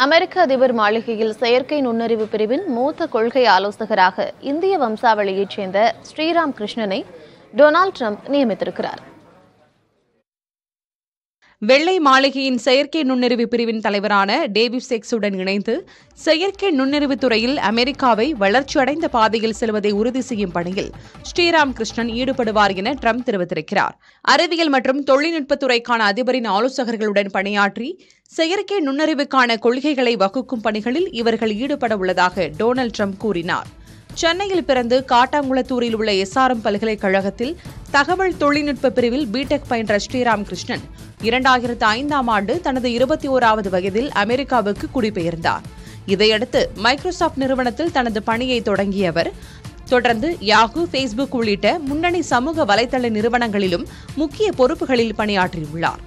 அமெரிக்க அதிபர் மாளிகையில் செயற்கை நுண்ணறிவு பிரிவின் மூத்த கொள்கை ஆலோசகராக இந்திய வம்சாவளியைச் சேர்ந்த ஸ்ரீராம் கிருஷ்ணனை டொனால்டு டிரம்ப் நியமித்திருக்கிறார். வெள்ளை மாளிகையின் செயற்கை நுண்ணறிவு பிரிவின் தலைவரான டேவிட் செக்ஸுடன் இணைந்து செயற்கை நுண்ணறிவு துறையில் அமெரிக்காவை வளர்ச்சியடைந்த பாதையில் செல்வதை உறுதி செய்யும் பணியில் ஸ்ரீராம் கிருஷ்ணன் ஈடுபடுவார் என ட்ரம்ப் தெரிவித்திருக்கிறார். அறிவியல் மற்றும் தொழில்நுட்பத்துறைக்கான அதிபரின் ஆலோசகர்களுடன் பணியாற்றி செயற்கை நுண்ணறிவுக்கான கொள்கைகளை வகுக்கும் பணிகளில் இவர்கள் ஈடுபட உள்ளதாக டொனால்டு ட்ரம்ப் கூறினார். சென்னையில் பிறந்து காட்டாங்குளத்தூரில் உள்ள SRM பல்கலைக்கழகத்தில் தகவல் தொழில்நுட்ப பிரிவில் பிடெக் பயின்ற ஸ்ரீராம் கிருஷ்ணன் 2005ஆம் ஆண்டு தனது 21வது வயதில் அமெரிக்காவுக்கு குடிபெயர்ந்தார். இதையடுத்து மைக்ரோசாப்ட் நிறுவனத்தில் தனது பணியை தொடங்கிய அவர் தொடர்ந்து யாஹூ, ஃபேஸ்புக் உள்ளிட்ட முன்னணி சமூக வலைதள நிறுவனங்களிலும் முக்கிய பொறுப்புகளில் பணியாற்றியுள்ளார்.